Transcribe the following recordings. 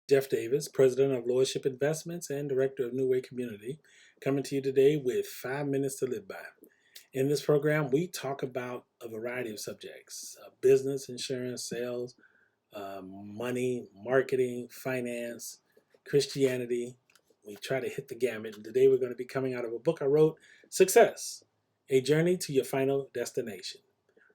Jeff Davis, President of Lordship Investments and Director of New Way Community, coming to you today with 5 minutes to live by. In this program, we talk about a variety of subjects: business, insurance, sales, money, marketing, finance, Christianity. We try to hit the gamut. And today we're going to be coming out of a book I wrote, Success, A Journey to Your Final Destination.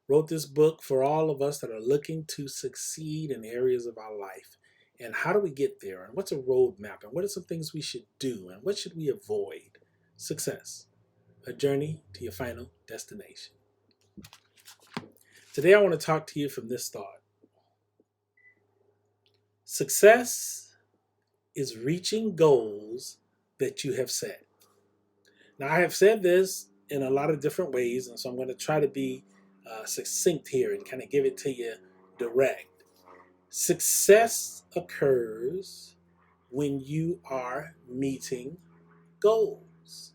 Wrote this book for all of us that are looking to succeed in areas of our life. And how do we get there? And what's a roadmap? And what are some things we should do? And what should we avoid? Success, a journey to your final destination. Today I want to talk to you from this thought. Success is reaching goals that you have set. Now, I have said this in a lot of different ways, and so I'm going to try to be succinct here and kind of give it to you direct. Success occurs when you are meeting goals,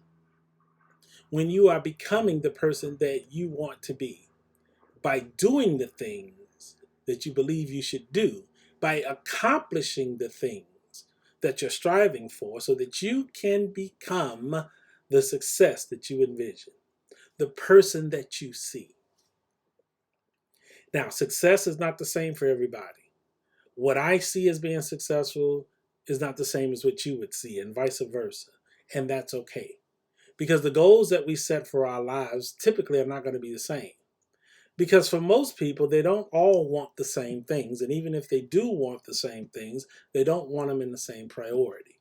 when you are becoming the person that you want to be, by doing the things that you believe you should do, by accomplishing the things that you're striving for so that you can become the success that you envision, the person that you see. Now, success is not the same for everybody. What I see as being successful is not the same as what you would see, and vice versa. And that's okay. Because the goals that we set for our lives typically are not going to be the same. Because for most people, they don't all want the same things. And even if they do want the same things, they don't want them in the same priority.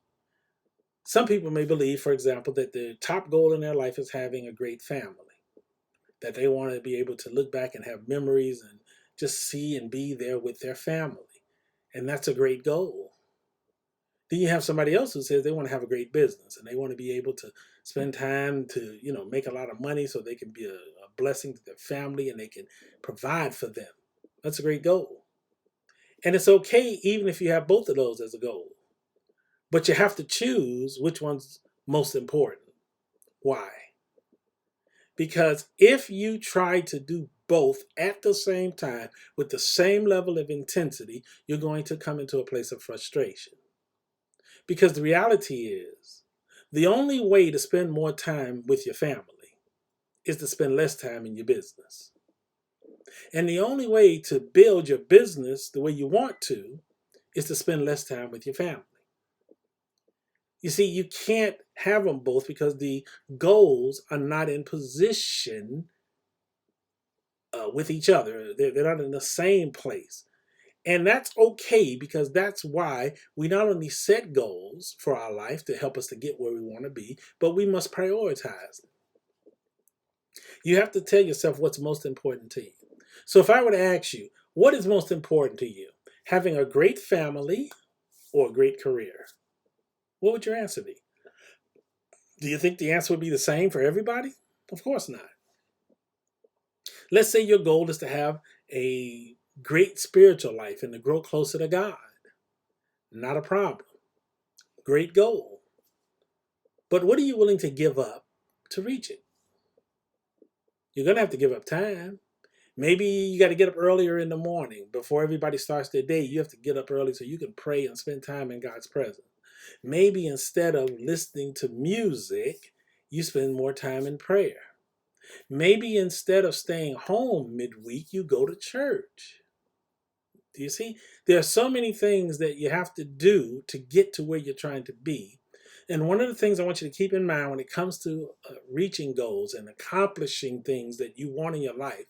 Some people may believe, for example, that the top goal in their life is having a great family, that they want to be able to look back and have memories and just see and be there with their family. And that's a great goal. Then you have somebody else who says they want to have a great business and they want to be able to spend time to, make a lot of money so they can be a blessing to their family and they can provide for them. That's a great goal. And it's okay even if you have both of those as a goal. But you have to choose which one's most important. Why? Because if you try to do both at the same time with the same level of intensity, you're going to come into a place of frustration. Because the reality is, the only way to spend more time with your family is to spend less time in your business. And the only way to build your business the way you want to is to spend less time with your family. You see, you can't have them both because the goals are not in position with each other. They're not in the same place. And that's okay because that's why we not only set goals for our life to help us to get where we want to be, but we must prioritize them. You have to tell yourself what's most important to you. So if I were to ask you, what is most important to you? Having a great family or a great career? What would your answer be? Do you think the answer would be the same for everybody? Of course not. Let's say your goal is to have a great spiritual life and to grow closer to God. Not a problem. Great goal. But what are you willing to give up to reach it? You're going to have to give up time. Maybe you got to get up earlier in the morning. Before everybody starts their day, you have to get up early so you can pray and spend time in God's presence. Maybe instead of listening to music, you spend more time in prayer. Maybe instead of staying home midweek, you go to church. Do you see? There are so many things that you have to do to get to where you're trying to be. And one of the things I want you to keep in mind when it comes to reaching goals and accomplishing things that you want in your life,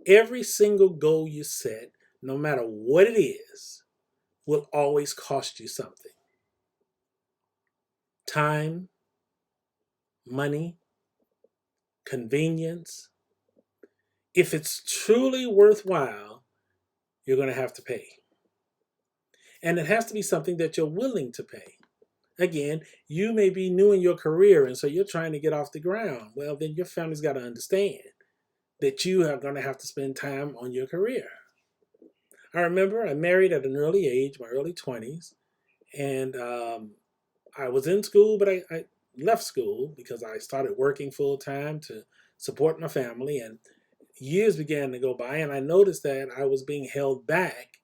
every single goal you set, no matter what it is, will always cost you something. Time, money, convenience. If it's truly worthwhile, you're going to have to pay. And it has to be something that you're willing to pay. Again, you may be new in your career and so you're trying to get off the ground. Well, then your family's got to understand that you are going to have to spend time on your career. I remember I married at an early age, my early 20s, and I was in school, but I left school because I started working full time to support my family, and years began to go by, and I noticed that I was being held back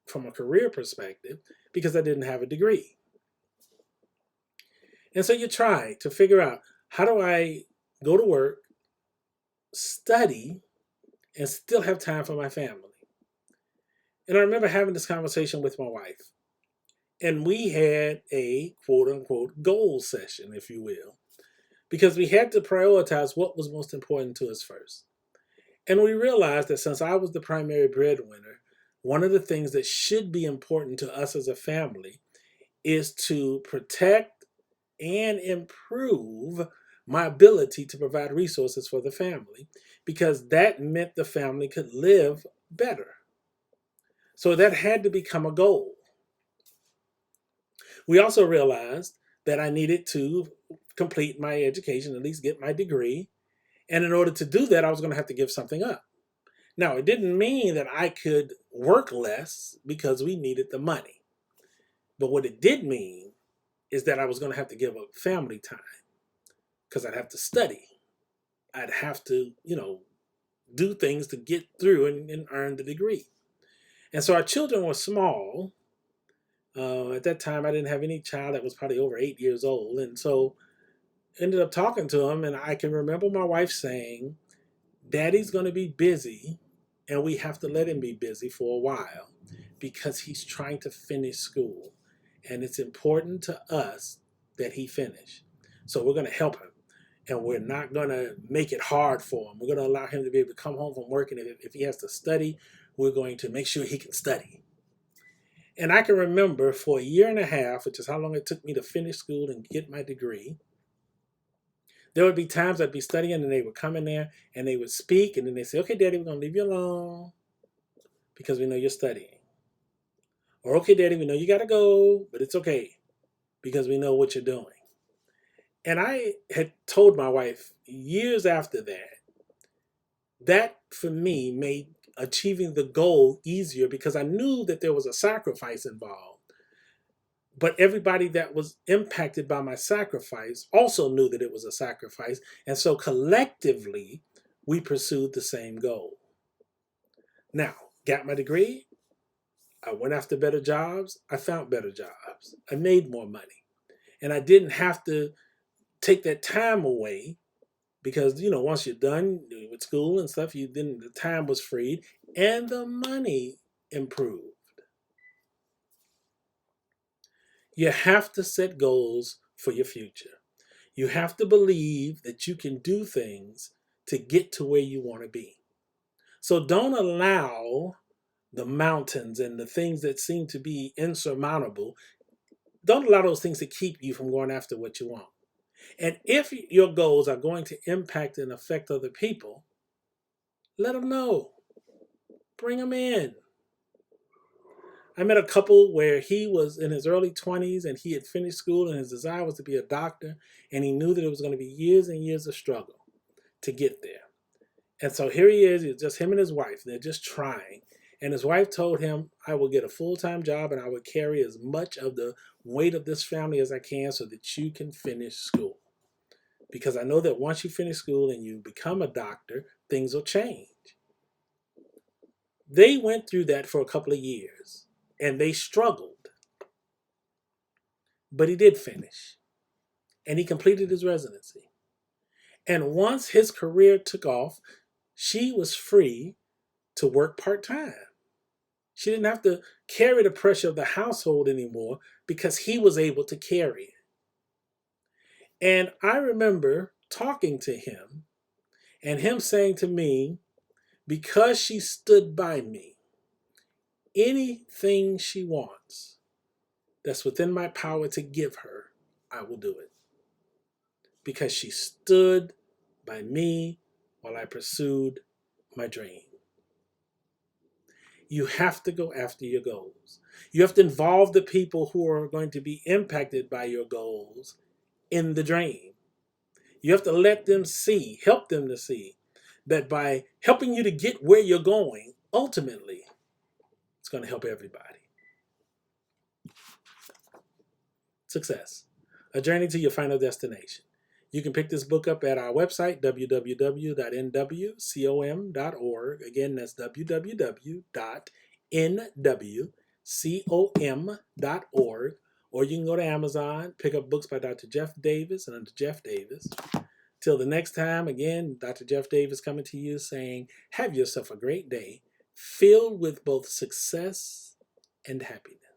from a career perspective because I didn't have a degree. And so you try to figure out, how do I go to work, study, and still have time for my family? And I remember having this conversation with my wife. And we had a quote unquote goal session, if you will, because we had to prioritize what was most important to us first. And we realized that since I was the primary breadwinner, one of the things that should be important to us as a family is to protect and improve my ability to provide resources for the family, because that meant the family could live better. So that had to become a goal. We also realized that I needed to complete my education, at least get my degree. And in order to do that, I was going to have to give something up. Now, it didn't mean that I could work less because we needed the money. But what it did mean is that I was going to have to give up family time because I'd have to study. I'd have to, do things to get through and earn the degree. And so our children were small. At that time, I didn't have any child that was probably over 8 years old. And so ended up talking to him, and I can remember my wife saying, Daddy's going to be busy, and we have to let him be busy for a while because he's trying to finish school. And it's important to us that he finish. So we're going to help him. And we're not going to make it hard for him. We're going to allow him to be able to come home from work. And if he has to study, we're going to make sure he can study. And I can remember for a year and a half, which is how long it took me to finish school and get my degree, there would be times I'd be studying and they would come in there and they would speak and then they'd say, okay, Daddy, we're going to leave you alone because we know you're studying. Or, okay, Daddy, we know you got to go, but it's okay because we know what you're doing. And I had told my wife years after that for me made achieving the goal easier because I knew that there was a sacrifice involved. But everybody that was impacted by my sacrifice also knew that it was a sacrifice. And so collectively, we pursued the same goal. Now, got my degree. I went after better jobs. I found better jobs. I made more money. And I didn't have to take that time away because, once you're done with school and stuff, then the time was freed and the money improved. You have to set goals for your future. You have to believe that you can do things to get to where you want to be. So don't allow the mountains and the things that seem to be insurmountable, don't allow those things to keep you from going after what you want. And if your goals are going to impact and affect other people, let them know. Bring them in. I met a couple where he was in his early 20s and he had finished school and his desire was to be a doctor, and he knew that it was going to be years and years of struggle to get there. And so here he is, it's just him and his wife. They're just trying. And his wife told him, I will get a full-time job and I will carry as much of the weight of this family as I can so that you can finish school. Because I know that once you finish school and you become a doctor, things will change. They went through that for a couple of years and they struggled. But he did finish and he completed his residency. And once his career took off, she was free to work part-time. She didn't have to carry the pressure of the household anymore because he was able to carry it. And I remember talking to him and him saying to me, because she stood by me, anything she wants that's within my power to give her, I will do it. Because she stood by me while I pursued my dream. You have to go after your goals. You have to involve the people who are going to be impacted by your goals in the dream. You have to let them see, help them to see that by helping you to get where you're going, ultimately, it's going to help everybody. Success, a journey to your final destination. You can pick this book up at our website, www.nwcom.org. Again, that's www.nwcom.org. com.org, or you can go to Amazon, pick up books by Dr. Jeff Davis and under Jeff Davis. Till the next time, again, Dr. Jeff Davis coming to you saying, have yourself a great day filled with both success and happiness.